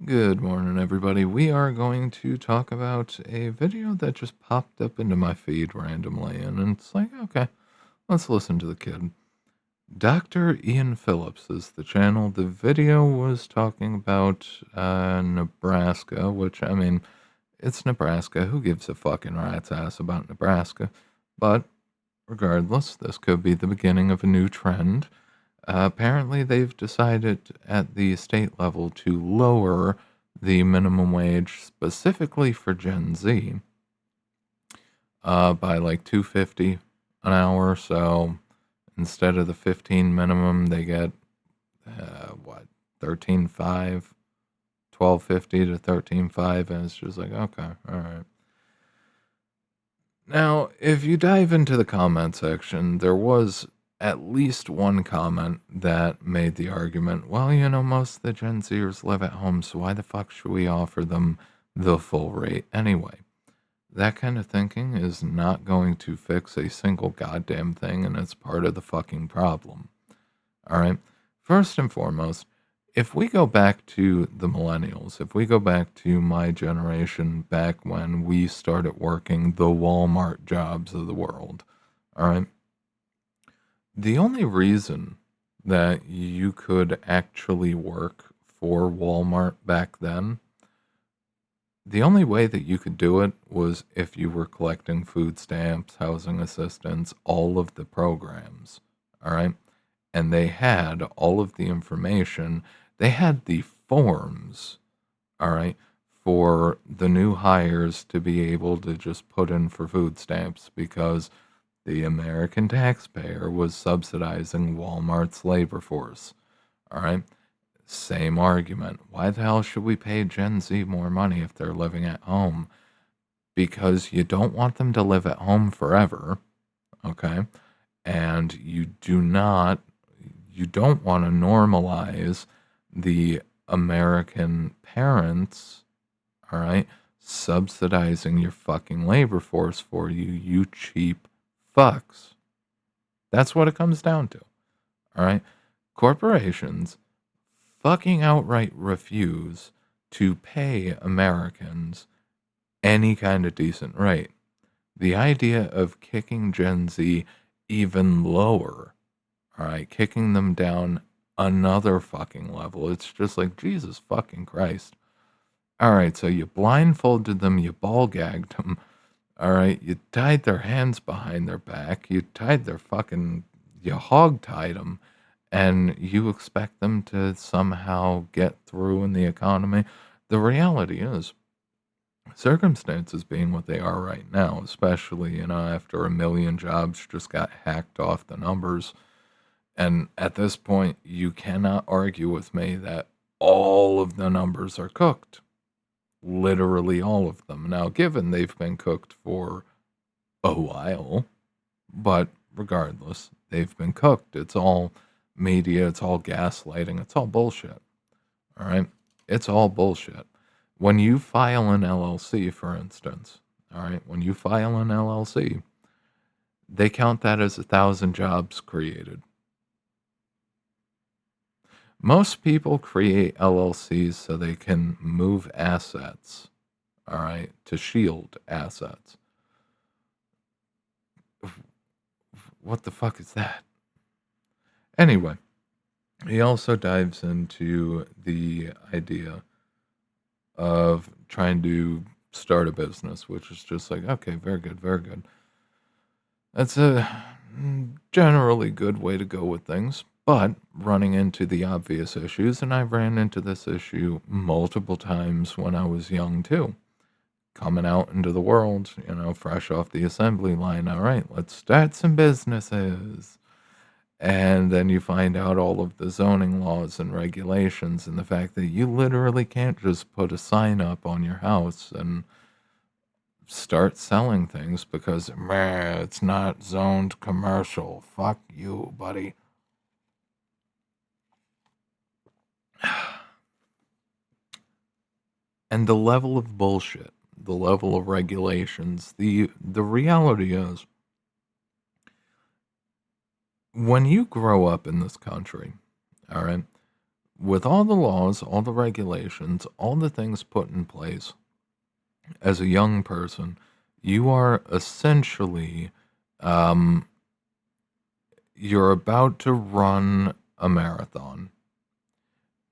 Good morning, everybody. We are going to talk about a video that just popped up into my feed randomly, and it's like, okay, let's listen to the kid. Dr. Ian Phillips is the channel. The video was talking about Nebraska, which, I mean, it's Nebraska. Who gives a fucking rat's ass about Nebraska? But regardless, this could be the beginning of a new trend. Apparently, they've decided at the state level to lower the minimum wage specifically for Gen Z by like 250 an hour. So instead of the 15 minimum, they get what 13.5, 12.50 to 13.5, and it's just like okay, all right. Now, if you dive into the comment section, there was at least one comment that made the argument, well, most of the Gen Zers live at home, so why the fuck should we offer them the full rate anyway? That kind of thinking is not going to fix a single goddamn thing, and it's part of the fucking problem. All right. First and foremost, if we go back to the millennials, if we go back to my generation, back when we started working the Walmart jobs of the world, all right, the only reason that you could actually work for Walmart back then, the only way that you could do it was if you were collecting food stamps, housing assistance, all of the programs, all right? And they had all of the information. They had the forms, all right, for the new hires to be able to just put in for food stamps because the American taxpayer was subsidizing Walmart's labor force, all right? Same argument. Why the hell should we pay Gen Z more money if they're living at home? Because you don't want them to live at home forever, okay? And you don't want to normalize the American parents, all right, subsidizing your fucking labor force for you, you cheap fucks. That's what it comes down to, all right? Corporations fucking outright refuse to pay Americans any kind of decent rate. The idea of kicking Gen Z even lower, all right, kicking them down another fucking level. It's just like, Jesus fucking Christ. All right, so you blindfolded them, you ball gagged them, all right, you tied their hands behind their back, you hog tied them, and you expect them to somehow get through in the economy. The reality is, circumstances being what they are right now, especially, after a million jobs just got hacked off the numbers. And at this point, you cannot argue with me that all of the numbers are cooked. Literally all of them. Now, given they've been cooked for a while, but regardless, they've been cooked. It's all media, it's all gaslighting, it's all bullshit. All right? It's all bullshit. When you file an LLC, for instance, all right, when you file an LLC, they count that as 1,000 jobs created. Most people create LLCs so they can move assets, all right, to shield assets. What the fuck is that? Anyway, he also dives into the idea of trying to start a business, which is just like, okay, very good, very good. That's a generally good way to go with things, but running into the obvious issues, and I ran into this issue multiple times when I was young too. Coming out into the world, fresh off the assembly line, all right, let's start some businesses. And then you find out all of the zoning laws and regulations and the fact that you literally can't just put a sign up on your house and start selling things because meh, it's not zoned commercial. Fuck you, buddy. And the level of bullshit, the level of regulations, the reality is when you grow up in this country, all right, with all the laws, all the regulations, all the things put in place, as a young person, you are essentially, um, you're about to run a marathon,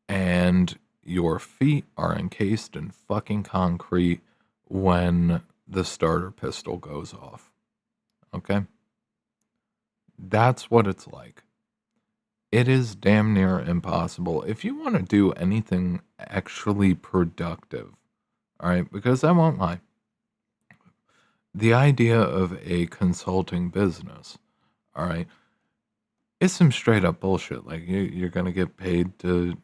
and your feet are encased in fucking concrete when the starter pistol goes off. Okay? That's what it's like. It is damn near impossible. If you want to do anything actually productive, all right, because I won't lie, the idea of a consulting business, all right, it's some straight up bullshit. Like you're gonna get paid to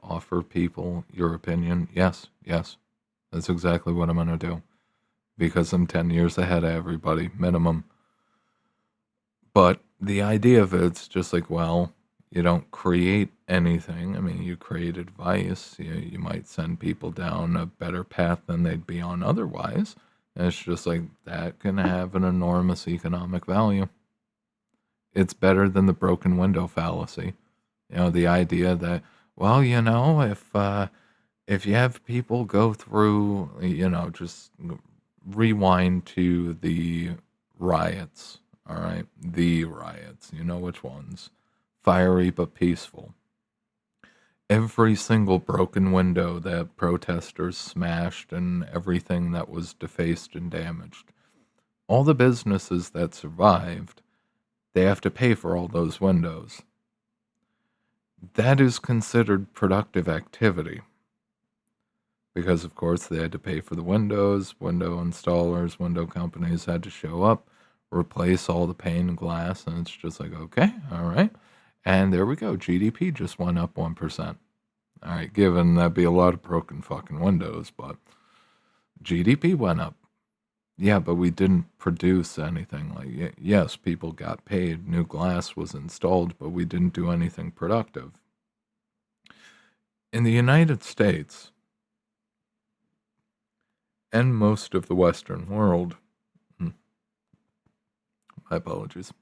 offer people your opinion. Yes, yes, that's exactly what I'm gonna do because I'm 10 years ahead of everybody, minimum. But the idea of it's just like, well, you don't create anything. I mean, you create advice. You might send people down a better path than they'd be on otherwise. And it's just like that can have an enormous economic value. It's better than the broken window fallacy. The idea that, well, if you have people go through, just rewind to the riots, all right? The riots, you know which ones. Fiery but peaceful. Every single broken window that protesters smashed and everything that was defaced and damaged. All the businesses that survived, they have to pay for all those windows. That is considered productive activity because, of course, they had to pay for the windows. Window installers, window companies had to show up, replace all the pane and glass, and it's just like, okay, all right. And there we go. GDP just went up 1%. All right, given that'd be a lot of broken fucking windows, but GDP went up. Yeah, but we didn't produce anything. Like, yes, people got paid, new glass was installed, but we didn't do anything productive. In the United States and most of the Western world, my apologies.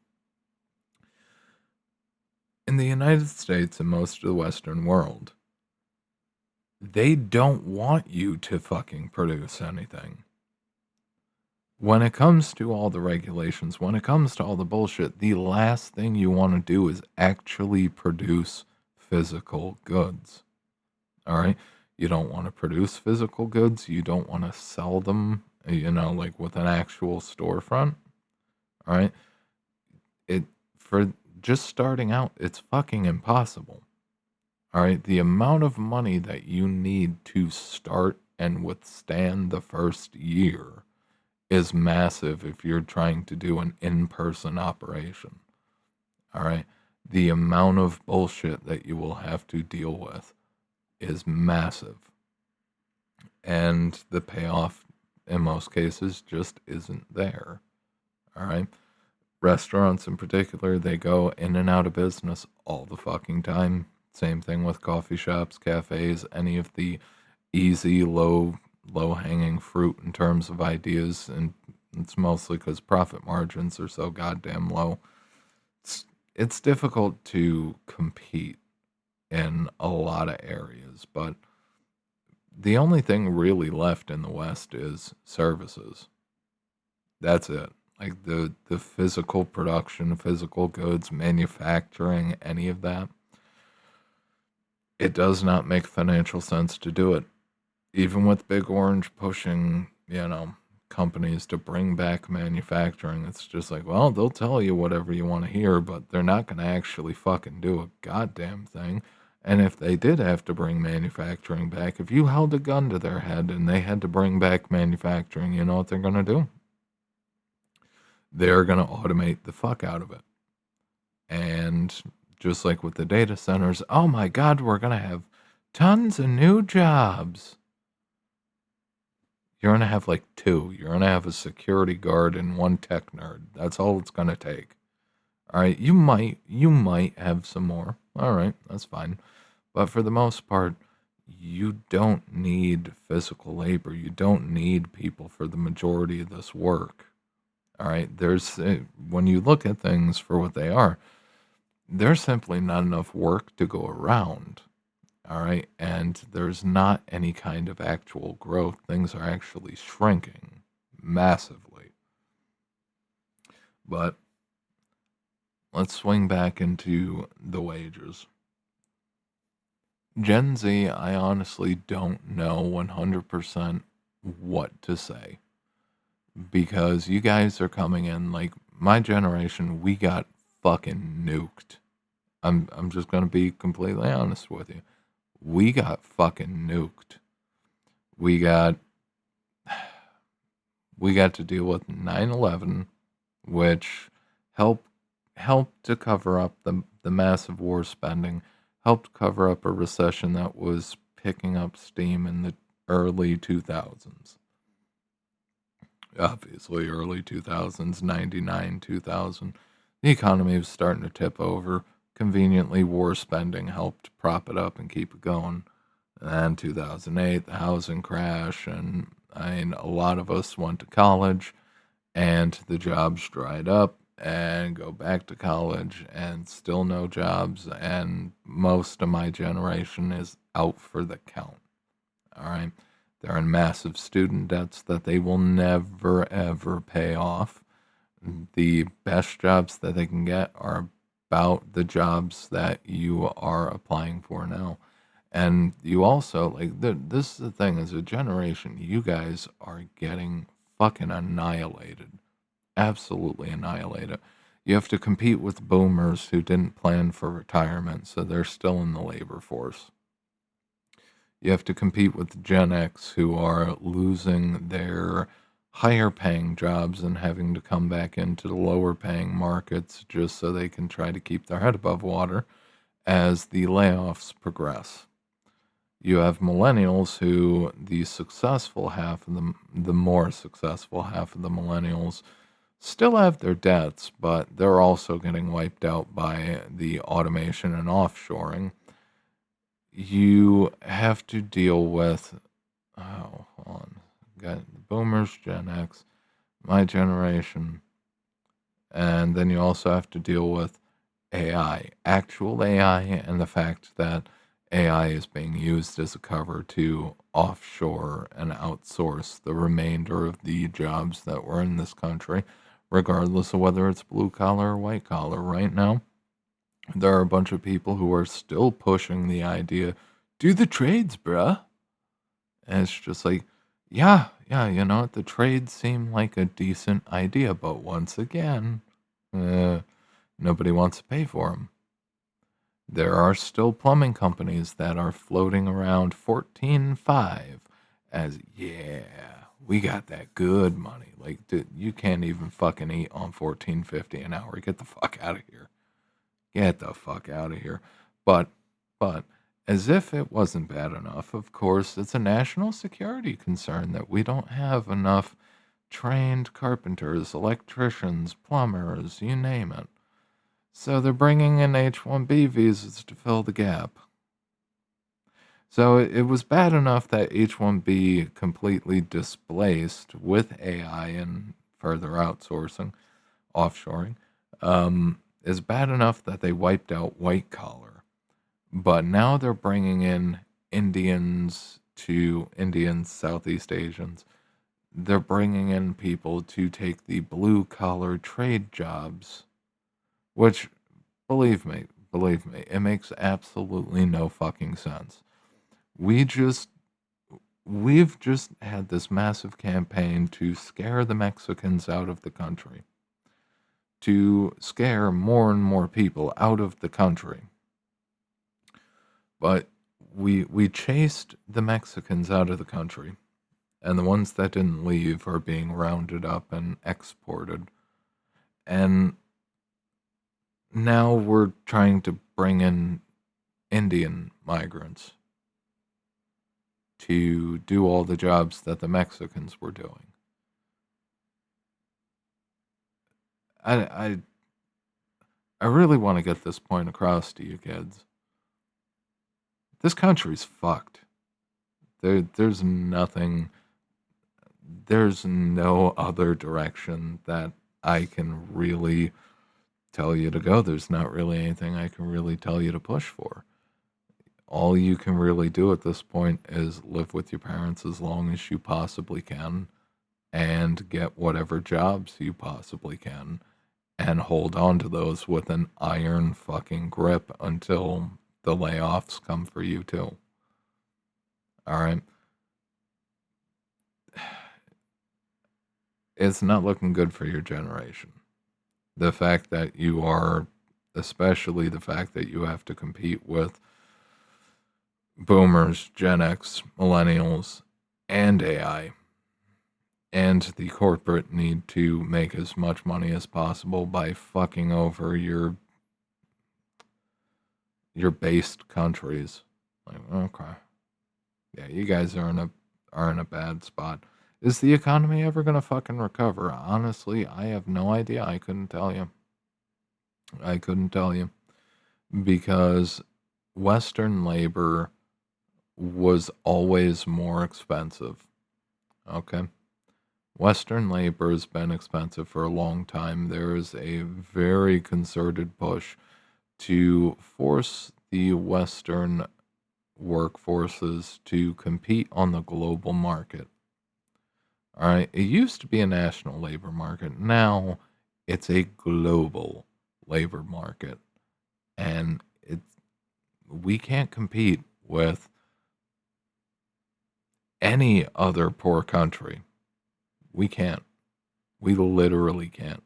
In the United States and most of the Western world, they don't want you to fucking produce anything. When it comes to all the regulations, when it comes to all the bullshit, the last thing you want to do is actually produce physical goods. All right? You don't want to produce physical goods. You don't want to sell them, like with an actual storefront. All right? For just starting out, it's fucking impossible. All right? The amount of money that you need to start and withstand the first year is massive if you're trying to do an in-person operation. All right? The amount of bullshit that you will have to deal with is massive. And the payoff in most cases just isn't there. All right? Restaurants in particular, they go in and out of business all the fucking time. Same thing with coffee shops, cafes, any of the easy, low hanging fruit in terms of ideas, and it's mostly because profit margins are so goddamn low. It's difficult to compete in a lot of areas, but the only thing really left in the West is services. That's it. Like the physical production, physical goods, manufacturing, any of that. It does not make financial sense to do it. Even with Big Orange pushing, companies to bring back manufacturing, it's just like, well, they'll tell you whatever you want to hear, but they're not going to actually fucking do a goddamn thing. And if they did have to bring manufacturing back, if you held a gun to their head and they had to bring back manufacturing, you know what they're going to do? They're going to automate the fuck out of it. And just like with the data centers, oh my God, we're going to have tons of new jobs. You're going to have like two. You're going to have a security guard and one tech nerd. That's all it's going to take. All right. You might have some more. All right. That's fine. But for the most part, you don't need physical labor. You don't need people for the majority of this work. All right. When you look at things for what they are, there's simply not enough work to go around. All right. And there's not any kind of actual growth. Things are actually shrinking massively. But let's swing back into the wages. Gen Z, I honestly don't know 100% what to say because you guys are coming in like my generation, we got fucking nuked. I'm just going to be completely honest with you. We got fucking nuked. We got to deal with 9/11, which helped to cover up the massive war spending, helped cover up a recession that was picking up steam in the early 2000s. Obviously, early 2000s, 99, 2000. The economy was starting to tip over. Conveniently, war spending helped prop it up and keep it going. And then 2008, the housing crash, and I mean, a lot of us went to college, and the jobs dried up, and go back to college, and still no jobs, and most of my generation is out for the count. All right. They're in massive student debts that they will never, ever pay off. The best jobs that they can get are about the jobs that you are applying for now. And you also, like, this is the thing as a generation, you guys are getting fucking annihilated. Absolutely annihilated. You have to compete with boomers who didn't plan for retirement, so they're still in the labor force. You have to compete with Gen X who are losing their higher paying jobs and having to come back into the lower paying markets just so they can try to keep their head above water as the layoffs progress. You have millennials who the successful half of the more successful half of the millennials still have their debts, but they're also getting wiped out by the automation and offshoring. You have to deal with, oh, hold on. Got the boomers, Gen X, my generation, and then you also have to deal with AI, actual AI, and the fact that AI is being used as a cover to offshore and outsource the remainder of the jobs that were in this country, regardless of whether it's blue collar or white collar. Right now, there are a bunch of people who are still pushing the idea, do the trades, bruh. And it's just like, yeah, the trades seem like a decent idea, but once again, uh, nobody wants to pay for them. There are still plumbing companies that are floating around 14.5 as, yeah, we got that good money. Like, dude, you can't even fucking eat on 14.50 an hour. Get the fuck out of here. Get the fuck out of here. But, as if it wasn't bad enough, of course, it's a national security concern that we don't have enough trained carpenters, electricians, plumbers, you name it. So they're bringing in H-1B visas to fill the gap. So it was bad enough that H-1B completely displaced with AI and further outsourcing, offshoring. Is bad enough that they wiped out white collar, but now they're bringing in Indians, Southeast Asians. They're bringing in people to take the blue collar trade jobs, which, believe me, it makes absolutely no fucking sense. We just we've just had this massive campaign to scare the Mexicans out of the country, to scare more and more people out of the country. But we chased the Mexicans out of the country, and the ones that didn't leave are being rounded up and exported. And now we're trying to bring in Indian migrants to do all the jobs that the Mexicans were doing. I I really want to get this point across to you kids. This country's fucked. There's nothing. There's no other direction that I can really tell you to go. There's not really anything I can really tell you to push for. all you can really do at this point is live with your parents as long as you possibly can and get whatever jobs you possibly can and hold on to those with an iron fucking grip until the layoffs come for you too. All right. It's not looking good for your generation. The fact that you are, especially the fact that you have to compete with boomers, Gen X, millennials, and AI, and the corporate need to make as much money as possible by fucking over your based countries. Like, okay. Yeah, you guys are in a bad spot. Is the economy ever gonna fucking recover? Honestly, I have no idea. I couldn't tell you. I couldn't tell you because Western labor was always more expensive. Okay. Western labor has been expensive for a long time. There is a very concerted push to force the Western workforces to compete on the global market. All right. It used to be a national labor market. Now it's a global labor market. And we can't compete with any other poor country. We can't. We literally can't.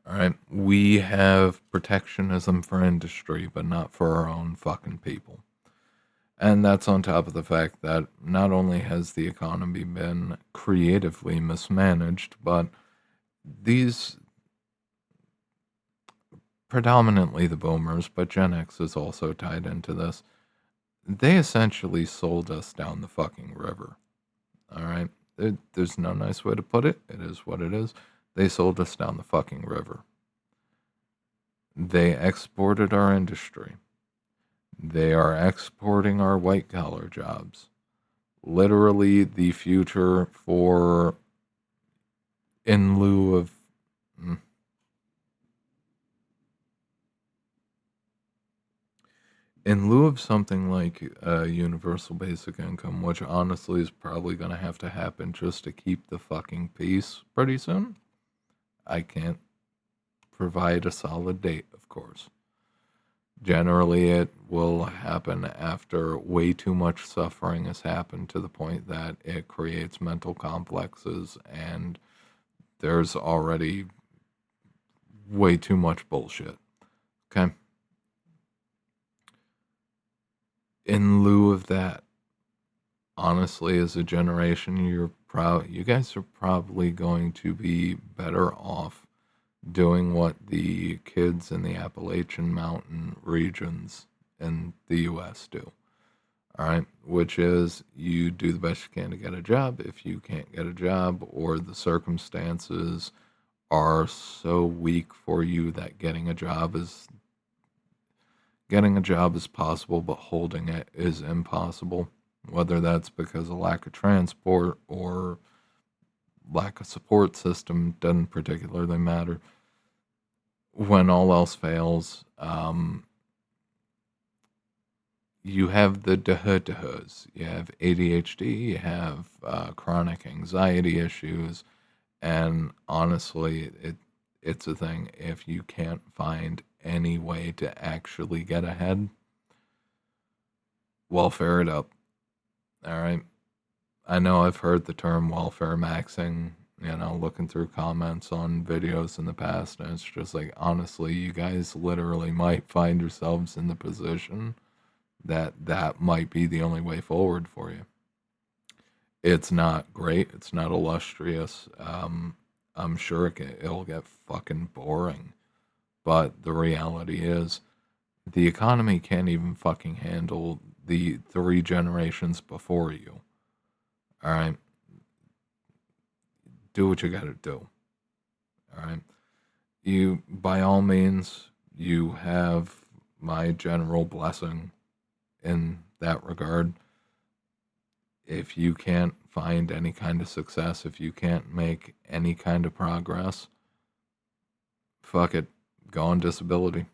All right. We have protectionism for industry, but not for our own fucking people. And that's on top of the fact that not only has the economy been creatively mismanaged, but these predominantly the boomers, but Gen X is also tied into this. They essentially sold us down the fucking river. All right. There's no nice way to put it. It is what it is. They sold us down the fucking river. They exported our industry. They are exporting our white collar jobs. Literally the future for, in lieu of, in lieu of something like universal basic income, which honestly is probably going to happen just to keep the fucking peace pretty soon. I can't provide a solid date, of course. Generally, it will happen after way too much suffering has happened to the point that it creates mental complexes, and there's already way too much bullshit. Okay? In lieu of that, honestly, as a generation, you guys are probably going to be better off doing what the kids in the Appalachian Mountain regions in the US do. All right, which is you do the best you can to get a job. If you can't get a job or the circumstances are so weak for you that getting a job is possible, but holding it is impossible. Whether that's because of lack of transport or lack of support system, doesn't particularly matter. When all else fails, you have the dahs. You have ADHD, you have chronic anxiety issues, and honestly, it's a thing. If you can't find any way to actually get ahead, welfare it up. All right. I know I've heard the term welfare maxing, looking through comments on videos in the past, and it's just like, honestly, you guys literally might find yourselves in the position that might be the only way forward for you. It's not great. It's not illustrious. I'm sure it'll get fucking boring. But the reality is, the economy can't even fucking handle the 3 generations before you. All right. Do what you got to do. All right. You, by all means, you have my general blessing in that regard. If you can't find any kind of success, if you can't make any kind of progress, fuck it. Go on disability.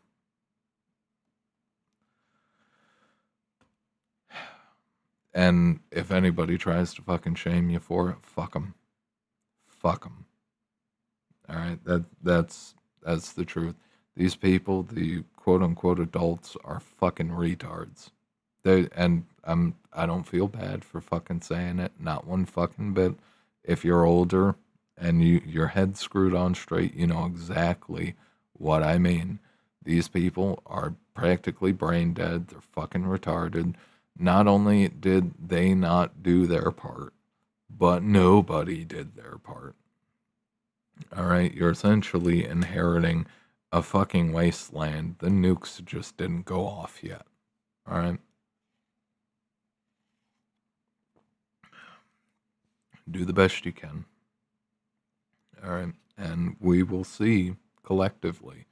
And if anybody tries to fucking shame you for it, fuck them. Fuck them. All right, that's the truth. These people, the quote unquote adults, are fucking retards. I don't feel bad for fucking saying it, not one fucking bit. If you're older and your head's screwed on straight, you know exactly what I mean. These people are practically brain dead. They're fucking retarded. Not only did they not do their part, but nobody did their part. All right, you're essentially inheriting a fucking wasteland. The nukes just didn't go off yet. All right. Do the best you can. All right. And we will see collectively.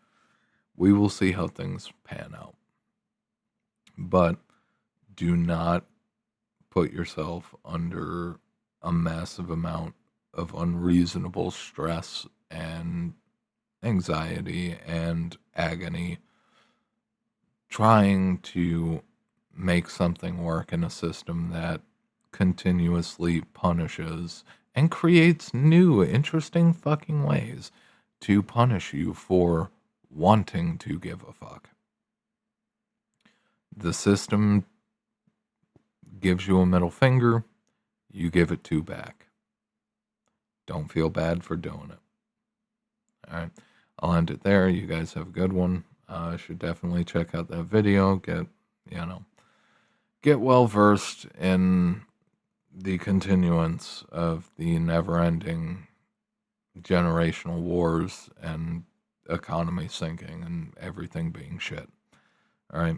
We will see how things pan out. But do not put yourself under a massive amount of unreasonable stress and anxiety and agony trying to make something work in a system that continuously punishes and creates new interesting fucking ways to punish you for wanting to give a fuck. The system gives you a middle finger, you give it two back. Don't feel bad for doing it. All right, I'll end it there. You guys have a good one. Should definitely check out that video. Get well versed in the continuance of the never-ending generational wars and economy sinking and everything being shit. All right,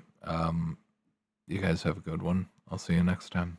you guys have a good one. I'll see you next time.